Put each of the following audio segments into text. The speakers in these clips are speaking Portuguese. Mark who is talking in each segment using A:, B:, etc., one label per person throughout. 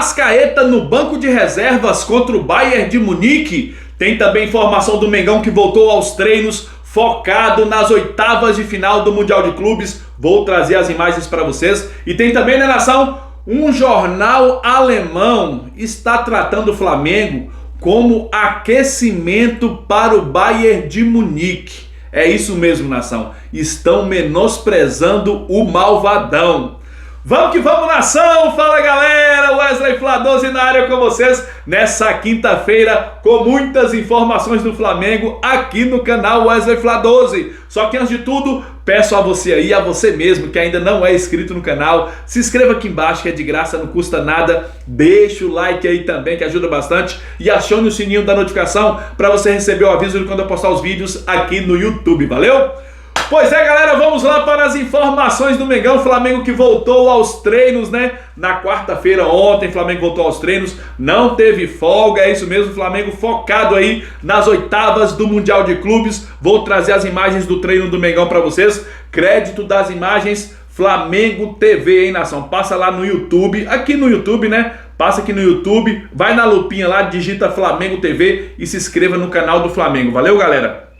A: Arrascaeta no banco de reservas contra o Bayern de Munique. Tem também informação do Mengão que voltou aos treinos, focado nas oitavas de final do Mundial de Clubes. Vou trazer as imagens para vocês. E tem também, né, nação, um jornal alemão está tratando o Flamengo como aquecimento para o Bayern de Munique. É isso mesmo, nação. Estão menosprezando o malvadão. Vamos que vamos, nação! Fala, galera! Wesley Fla12 na área com vocês nessa quinta-feira com muitas informações do Flamengo aqui no canal Wesley Fla12. Só que antes de tudo, peço a você aí, a você mesmo que ainda não é inscrito no canal, se inscreva aqui embaixo que é de graça, não custa nada. Deixa o like aí também que ajuda bastante e acione o sininho da notificação para você receber o aviso de quando eu postar os vídeos aqui no YouTube, valeu? Pois é, galera, vamos lá para as informações do Mengão. Flamengo que voltou aos treinos, né? Na quarta-feira ontem, o Flamengo voltou aos treinos, não teve folga, é isso mesmo, o Flamengo focado aí nas oitavas do Mundial de Clubes. Vou trazer as imagens do treino do Mengão para vocês. Crédito das imagens Flamengo TV, hein, nação? Passa lá no YouTube, aqui no YouTube, né? Passa aqui no YouTube, vai na lupinha lá, digita Flamengo TV e se inscreva no canal do Flamengo. Valeu, galera?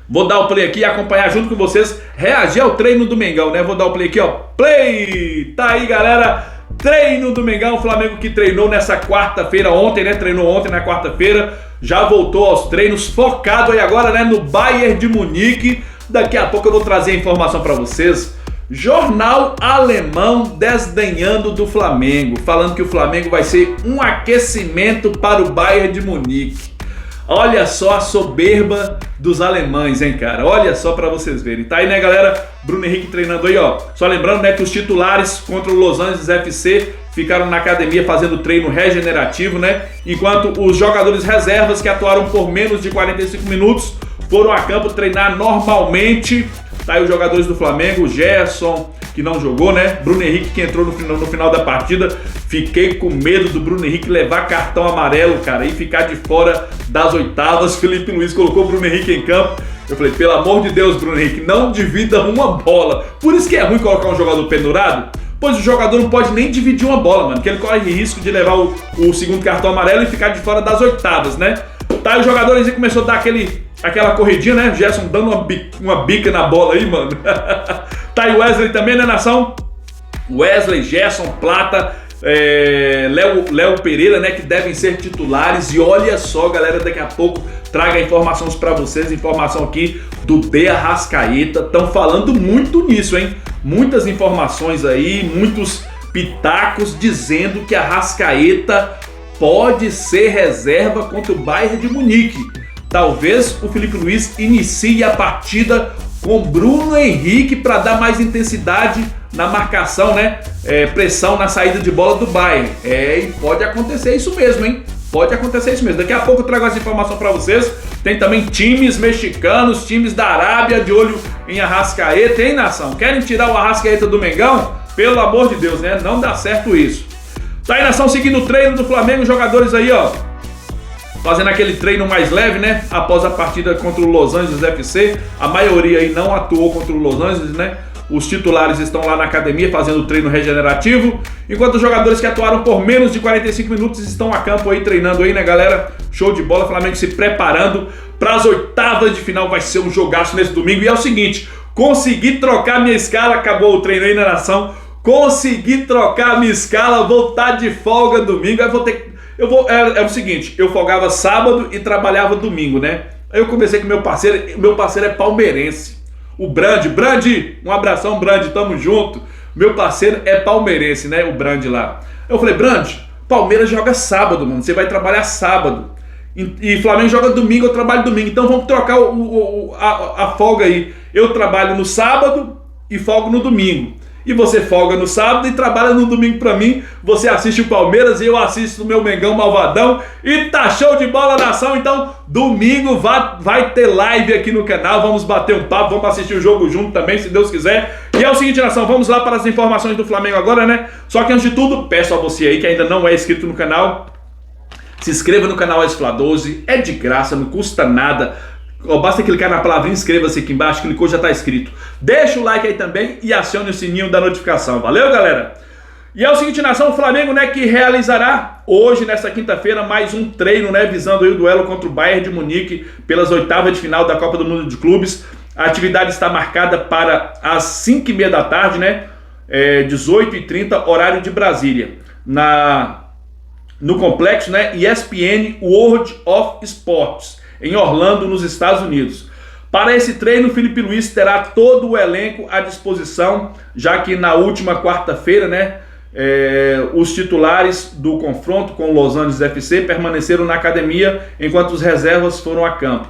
A: Vou dar o play aqui e acompanhar junto com vocês, reagir ao treino do Mengão, né? Vou dar o play aqui, ó. Play! Tá aí, galera. Treino do Mengão, o Flamengo que treinou nessa quarta-feira ontem, né? Treinou ontem na quarta-feira, já voltou aos treinos, focado aí agora, né? No Bayern de Munique. Daqui a pouco eu vou trazer a informação para vocês. Jornal alemão desdenhando do Flamengo, falando que o Flamengo vai ser um aquecimento para o Bayern de Munique. Olha só a soberba dos alemães, hein, cara? Olha só pra vocês verem. Tá aí, né, galera? Bruno Henrique treinando aí, ó. Só lembrando, né, que os titulares contra o Los Angeles FC ficaram na academia fazendo treino regenerativo, né? Enquanto os jogadores reservas que atuaram por menos de 45 minutos foram a campo treinar normalmente. Tá aí os jogadores do Flamengo, o Gerson, que não jogou, né? Bruno Henrique, que entrou no final da partida. Fiquei com medo do Bruno Henrique levar cartão amarelo, cara, e ficar de fora das oitavas. Felipe Luiz colocou o Bruno Henrique em campo. Eu falei, pelo amor de Deus, Bruno Henrique, não divida uma bola. Por isso que é ruim colocar um jogador pendurado, pois o jogador não pode nem dividir uma bola, mano, porque ele corre risco de levar o segundo cartão amarelo e ficar de fora das oitavas, né? Tá aí os jogadores e começou a dar aquela corridinha, né? Gerson dando uma bica na bola aí, mano. Tá aí o Wesley também, né, nação? Wesley, Gerson, Plata, Léo Pereira, né, que devem ser titulares. E olha só, galera, daqui a pouco traga informações para vocês, informação aqui do De Arrascaeta. Estão falando muito nisso, hein? Muitas informações aí, muitos pitacos dizendo que Arrascaeta pode ser reserva contra o Bayern de Munique. Talvez o Felipe Luiz inicie a partida com Bruno Henrique para dar mais intensidade na marcação, né? Pressão na saída de bola do Bayern. E pode acontecer isso mesmo, hein? Pode acontecer isso mesmo. Daqui a pouco eu trago essa informação para vocês. Tem também times mexicanos, times da Arábia de olho em Arrascaeta, hein, nação? Querem tirar o Arrascaeta do Mengão? Pelo amor de Deus, né? Não dá certo isso. Tá aí, nação, seguindo o treino do Flamengo, jogadores aí, ó, fazendo aquele treino mais leve, né? Após a partida contra o Los Angeles FC. A maioria aí não atuou contra o Los Angeles, né? Os titulares estão lá na academia fazendo treino regenerativo, enquanto os jogadores que atuaram por menos de 45 minutos estão a campo aí treinando aí, né, galera? Show de bola, Flamengo se preparando para as oitavas de final. Vai ser um jogaço nesse domingo. E é o seguinte, consegui trocar minha escala, acabou o treino aí na nação. Consegui trocar minha escala, vou estar de folga domingo. Aí é o seguinte, eu folgava sábado e trabalhava domingo, né? Aí eu conversei com meu parceiro é palmeirense. O Brandi, um abração, Brandi, tamo junto. Meu parceiro é palmeirense, né? O Brandi lá. Eu falei, Brandi, Palmeiras joga sábado, mano. Você vai trabalhar sábado. E Flamengo joga domingo, eu trabalho domingo. Então vamos trocar a folga aí. Eu trabalho no sábado e folgo no domingo. E você folga no sábado e trabalha no domingo pra mim. Você assiste o Palmeiras e eu assisto o meu Mengão malvadão. E tá show de bola, nação. Então, domingo vai ter live aqui no canal. Vamos bater um papo, vamos assistir o jogo junto também, se Deus quiser. E é o seguinte, nação, vamos lá para as informações do Flamengo agora, né? Só que antes de tudo, peço a você aí que ainda não é inscrito no canal, se inscreva no canal Fla12. É de graça, não custa nada. Basta clicar na palavra inscreva-se aqui embaixo, clicou, já está inscrito. Deixa o like aí também e acione o sininho da notificação. Valeu, galera? E é o seguinte, nação, o Flamengo, né, que realizará hoje, nessa quinta-feira, mais um treino, né, visando aí o duelo contra o Bayern de Munique pelas oitavas de final da Copa do Mundo de Clubes. A atividade está marcada para as 5h30 da tarde, né, 18h30, horário de Brasília, no complexo, né, ESPN World of Sports, em Orlando, nos Estados Unidos. Para esse treino, o Felipe Luiz terá todo o elenco à disposição, já que na última quarta-feira, né, os titulares do confronto com o Los Angeles FC permaneceram na academia, enquanto os reservas foram a campo.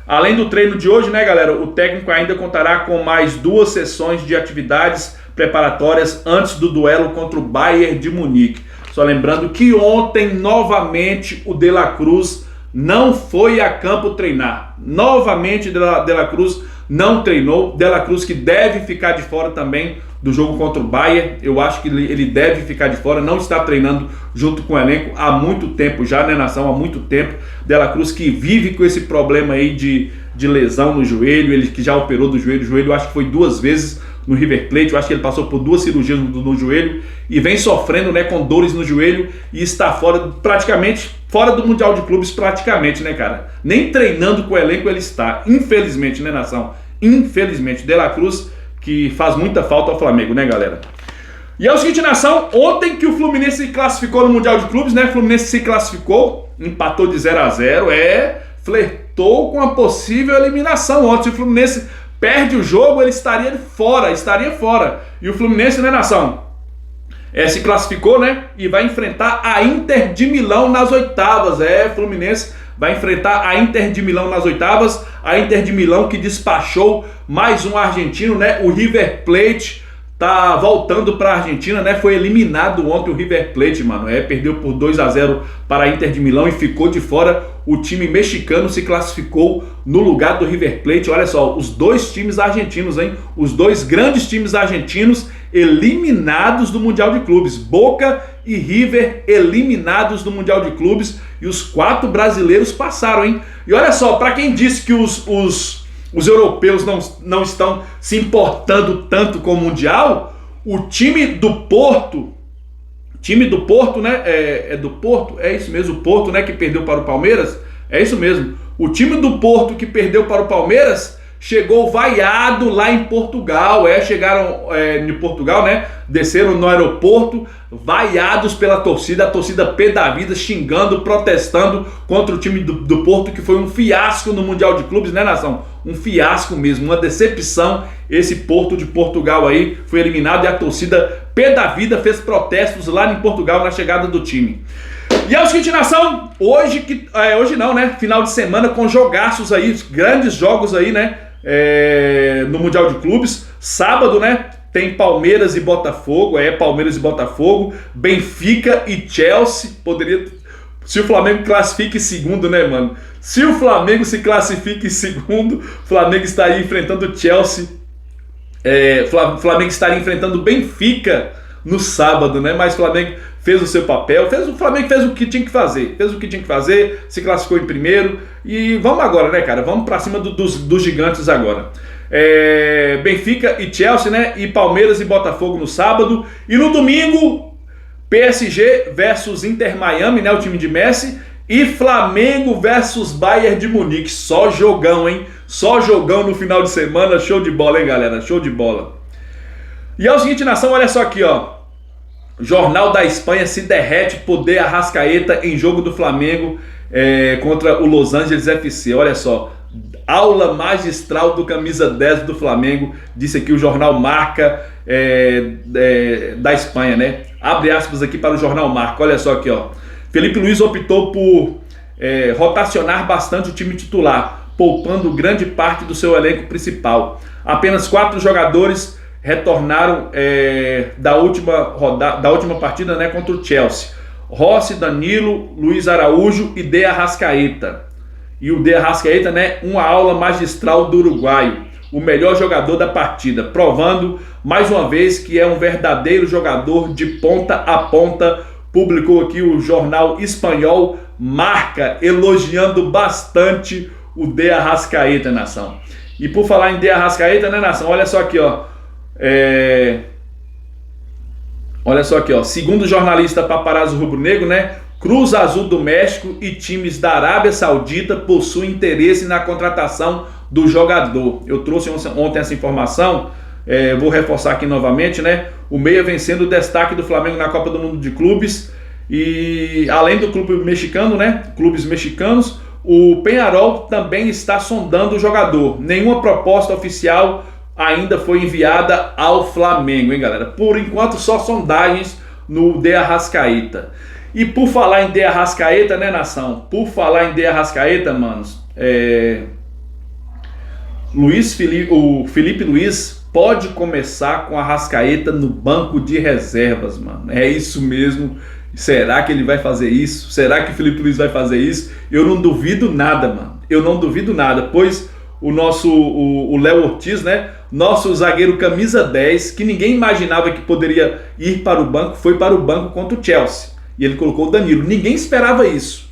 A: Além do treino de hoje, né, galera, o técnico ainda contará com mais 2 sessões de atividades preparatórias antes do duelo contra o Bayern de Munique. Só lembrando que ontem, novamente, o De La Cruz não foi a campo treinar. Novamente, De La Cruz não treinou. De La Cruz que deve ficar de fora também do jogo contra o Bayern. Eu acho que ele deve ficar de fora, não está treinando junto com o elenco há muito tempo já, né, nação? Há muito tempo. De La Cruz que vive com esse problema aí de lesão no joelho, ele que já operou do joelho. O joelho eu acho que foi 2 vezes no River Plate, eu acho que ele passou por 2 cirurgias no joelho e vem sofrendo, né, com dores no joelho e está fora, praticamente, fora do Mundial de Clubes praticamente, né, cara? Nem treinando com o elenco ele está, infelizmente, né, nação? Infelizmente, De La Cruz que faz muita falta ao Flamengo, né, galera? E é o seguinte, nação, ontem que o Fluminense se classificou no Mundial de Clubes, né, o Fluminense se classificou, empatou de 0-0, flertou com a possível eliminação ontem. Se o Fluminense perde o jogo, ele estaria fora. E o Fluminense, né, nação, se classificou, né, e vai enfrentar a Inter de Milão nas oitavas. Fluminense vai enfrentar a Inter de Milão nas oitavas. A Inter de Milão que despachou mais um argentino, né, o River Plate tá voltando para a Argentina, né? Foi eliminado ontem o River Plate, mano. Perdeu por 2-0 para a Inter de Milão e ficou de fora. O time mexicano se classificou no lugar do River Plate. Olha só, os 2 times argentinos, hein? Os 2 grandes times argentinos eliminados do Mundial de Clubes. Boca e River eliminados do Mundial de Clubes. E os 4 brasileiros passaram, hein? E olha só, para quem disse que os europeus não estão se importando tanto com o Mundial, o time do Porto, né? Do Porto, é isso mesmo, o Porto, né? Que perdeu para o Palmeiras, é isso mesmo. O time do Porto que perdeu para o Palmeiras chegou vaiado lá em Portugal. Chegaram em Portugal, né? Desceram no aeroporto, vaiados pela torcida, a torcida pé da vida, xingando, protestando contra o time do Porto, que foi um fiasco no Mundial de Clubes, né, nação? Um fiasco mesmo, uma decepção. Esse Porto de Portugal aí foi eliminado e a torcida pé da vida fez protestos lá em Portugal na chegada do time. E é o seguinte, nação, hoje não, né? Final de semana com jogaços aí, grandes jogos aí, né? No Mundial de Clubes. Sábado, né? Tem Palmeiras e Botafogo, Palmeiras e Botafogo, Benfica e Chelsea. Se o Flamengo classifica em segundo, né, mano? Se o Flamengo se classifica em segundo, o Flamengo estaria enfrentando o Chelsea. O Flamengo estaria enfrentando o Benfica no sábado, né? Mas o Flamengo fez o seu papel, o Flamengo fez o que tinha que fazer, se classificou em primeiro e vamos agora, né, cara? Vamos pra cima dos gigantes agora. Benfica e Chelsea, né? E Palmeiras e Botafogo no sábado. E no domingo, PSG versus Inter Miami, né? O time de Messi. E Flamengo versus Bayern de Munique. Só jogão, hein? Só jogão no final de semana. Show de bola, hein, galera? Show de bola. E é o seguinte, nação, olha só aqui, ó. Jornal da Espanha se derrete por De Arrascaeta em jogo do Flamengo contra o Los Angeles FC. Olha só, aula magistral do camisa 10 do Flamengo, disse aqui o jornal Marca da Espanha, né? Abre aspas aqui para o jornal Marca, olha só aqui, ó. Felipe Luiz optou por rotacionar bastante o time titular, poupando grande parte do seu elenco principal. Apenas 4 jogadores retornaram da última partida, né, contra o Chelsea. Rossi, Danilo, Luiz Araújo e De Arrascaeta. E o De Arrascaeta, né, uma aula magistral do uruguaio, o melhor jogador da partida, provando mais uma vez que é um verdadeiro jogador de ponta a ponta. Publicou aqui o jornal espanhol Marca, elogiando bastante o De Arrascaeta, nação. E por falar em De Arrascaeta, né, nação, olha só aqui, ó. Olha só aqui, ó. Segundo o jornalista Paparazzo Rubro-Negro, né? Cruz Azul do México e times da Arábia Saudita possuem interesse na contratação do jogador. Eu trouxe ontem essa informação, vou reforçar aqui novamente, né? O meia vem sendo o destaque do Flamengo na Copa do Mundo de Clubes. E além do clube mexicano, né? Clubes mexicanos, o Peñarol também está sondando o jogador. Nenhuma proposta oficial ainda foi enviada ao Flamengo, hein, galera? Por enquanto, só sondagens no De Arrascaeta. E por falar em De Arrascaeta, né, nação? Por falar em De Arrascaeta, manos, o Felipe Luiz pode começar com a Arrascaeta no banco de reservas, mano. É isso mesmo. Será que ele vai fazer isso? Será que o Felipe Luiz vai fazer isso? Eu não duvido nada, mano. Eu não duvido nada, pois o Léo Ortiz, né? Nosso zagueiro camisa 10, que ninguém imaginava que poderia ir para o banco, foi para o banco contra o Chelsea. E ele colocou o Danilo. Ninguém esperava isso.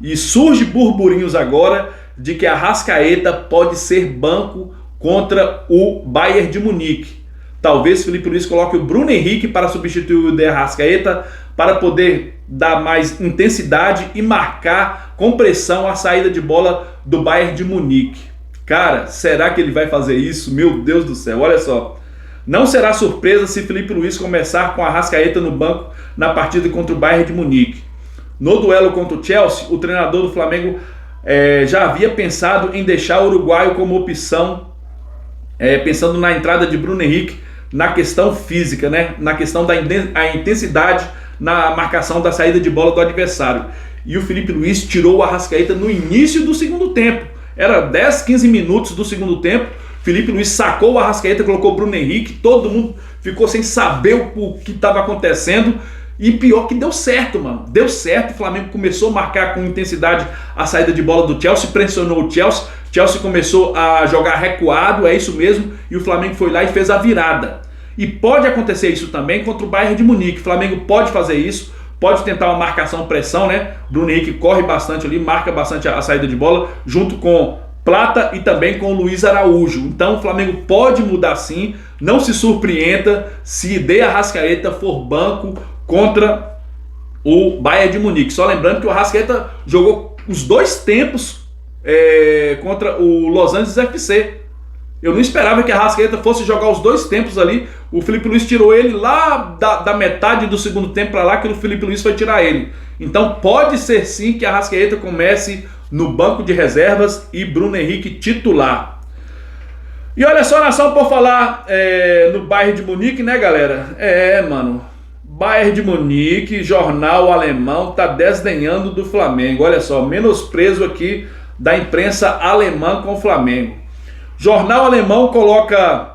A: E surge burburinhos agora de que a Arrascaeta pode ser banco contra o Bayern de Munique. Talvez Felipe Luiz coloque o Bruno Henrique para substituir o De Arrascaeta, para poder dar mais intensidade e marcar com pressão a saída de bola do Bayern de Munique. Cara, será que ele vai fazer isso? Meu Deus do céu, olha só. Não será surpresa se Felipe Luiz começar com a Arrascaeta no banco na partida contra o Bayern de Munique. No duelo contra o Chelsea, o treinador do Flamengo já havia pensado em deixar o uruguaio como opção, pensando na entrada de Bruno Henrique, na questão física, né? Na questão da intensidade na marcação da saída de bola do adversário. E o Felipe Luiz tirou o Arrascaeta no início do segundo tempo. Era 10, 15 minutos do segundo tempo. Felipe Luiz sacou o Arrascaeta, colocou o Bruno Henrique. Todo mundo ficou sem saber o que estava acontecendo. E pior que deu certo, mano. Deu certo. O Flamengo começou a marcar com intensidade a saída de bola do Chelsea, pressionou o Chelsea. Chelsea começou a jogar recuado, é isso mesmo. E o Flamengo foi lá e fez a virada. E pode acontecer isso também contra o Bayern de Munique. O Flamengo pode fazer isso, pode tentar uma marcação-pressão, né? Bruno Henrique corre bastante ali, marca bastante a saída de bola, junto com Plata e também com o Luiz Araújo. Então o Flamengo pode mudar sim, não se surpreenda se De Arrascaeta for banco contra o Bayern de Munique. Só lembrando que o Arrascaeta jogou os dois tempos contra o Los Angeles FC. Eu não esperava que a Arrascaeta fosse jogar os dois tempos ali. O Felipe Luiz tirou ele lá da metade do segundo tempo para lá, que o Felipe Luiz foi tirar ele. Então pode ser sim que a Arrascaeta comece no banco de reservas e Bruno Henrique titular. E olha só, nação, por falar no Bayern de Munique, né, galera? Mano, Bayern de Munique, jornal alemão, tá desdenhando do Flamengo. Olha só, menosprezo aqui da imprensa alemã com o Flamengo. Jornal alemão coloca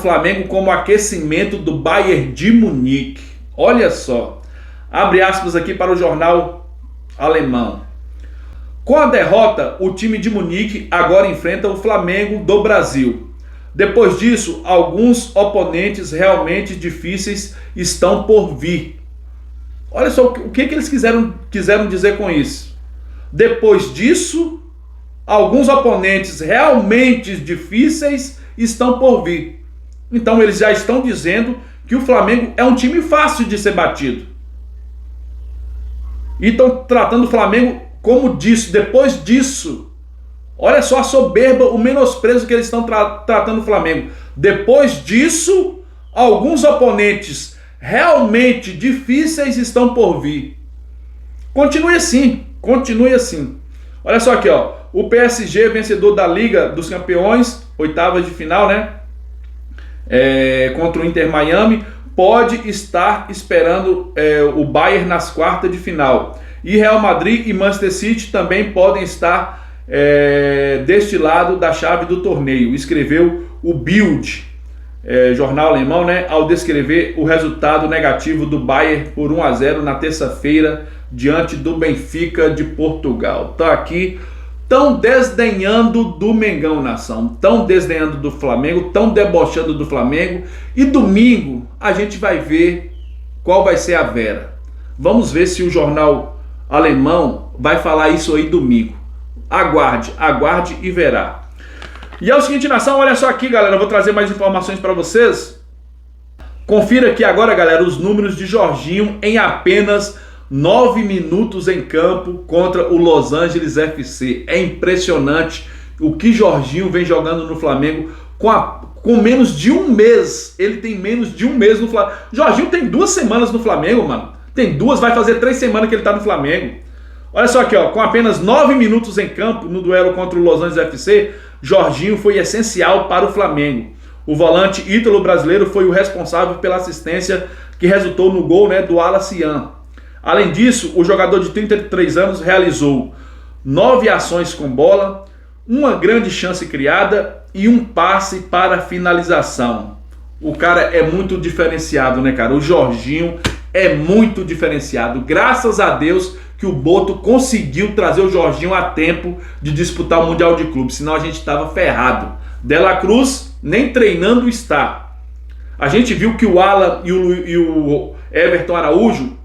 A: Flamengo como aquecimento do Bayern de Munique. Olha só. Abre aspas aqui para o jornal alemão. Com a derrota, o time de Munique agora enfrenta o Flamengo do Brasil. Depois disso, alguns oponentes realmente difíceis estão por vir. Olha só o que eles quiseram dizer com isso. Depois disso, alguns oponentes realmente difíceis estão por vir. Então eles já estão dizendo que o Flamengo é um time fácil de ser batido. E estão tratando o Flamengo como disso. Depois disso, olha só a soberba, o menosprezo que eles estão tratando o Flamengo. Depois disso, alguns oponentes realmente difíceis estão por vir. Continue assim, continue assim. Olha só aqui, ó. O PSG, vencedor da Liga dos Campeões, oitavas de final, né? Contra o Inter Miami, pode estar esperando o Bayern nas quartas de final. E Real Madrid e Manchester City também podem estar deste lado da chave do torneio, escreveu o Bild, jornal alemão, né? Ao descrever o resultado negativo do Bayern por 1-0 na terça-feira diante do Benfica de Portugal. Tá aqui. Estão desdenhando do Mengão, nação. Estão desdenhando do Flamengo, estão debochando do Flamengo. E domingo a gente vai ver qual vai ser a vera. Vamos ver se o jornal alemão vai falar isso aí domingo. Aguarde e verá. E é o seguinte, nação, olha só aqui, galera. Eu vou trazer mais informações para vocês. Confira aqui agora, galera, os números de Jorginho em apenas 9 minutos em campo contra o Los Angeles FC. É impressionante o que Jorginho vem jogando no Flamengo com menos de um mês. Ele tem menos de um mês no Flamengo. Jorginho tem 2 semanas no Flamengo, mano. Tem 2, vai fazer 3 semanas que ele tá no Flamengo. Olha só aqui, ó, com apenas 9 minutos em campo no duelo contra o Los Angeles FC, Jorginho foi essencial para o Flamengo. O volante ítalo-brasileiro foi o responsável pela assistência que resultou no gol, né, do Alacian. Além disso, o jogador de 33 anos realizou 9 ações com bola, uma grande chance criada e um passe para finalização. O cara é muito diferenciado, né, cara? O Jorginho é muito diferenciado. Graças a Deus que o Boto conseguiu trazer o Jorginho a tempo de disputar o Mundial de Clubes, senão a gente estava ferrado. De La Cruz nem treinando está. A gente viu que o Alan e o Everton Araújo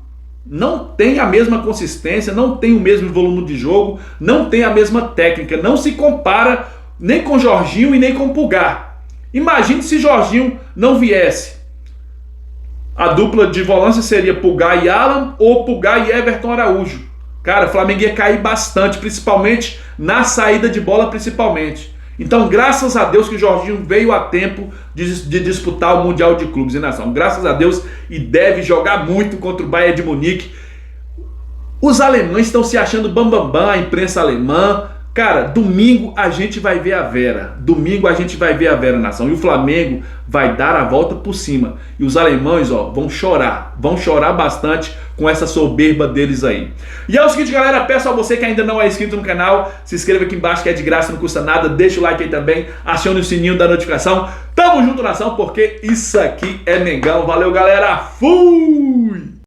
A: não tem a mesma consistência, não tem o mesmo volume de jogo, não tem a mesma técnica, não se compara nem com Jorginho e nem com Pulgar. Imagine se Jorginho não viesse. A dupla de volância seria Pulgar e Alan ou Pulgar e Everton Araújo. Cara, o Flamengo ia cair bastante, principalmente na saída de bola, principalmente. Então, graças a Deus que o Jorginho veio a tempo de disputar o Mundial de Clubes e Nação. Graças a Deus, e deve jogar muito contra o Bayern de Munique. Os alemães estão se achando bambambam, a imprensa alemã. Cara, domingo a gente vai ver a Vera. Domingo a gente vai ver a Vera, nação. E o Flamengo vai dar a volta por cima. E os alemães, ó, vão chorar bastante com essa soberba deles aí. E é o seguinte, galera, peço a você que ainda não é inscrito no canal, se inscreva aqui embaixo que é de graça, não custa nada. Deixa o like aí também, acione o sininho da notificação. Tamo junto, nação, porque isso aqui é Mengão. Valeu, galera. Fui!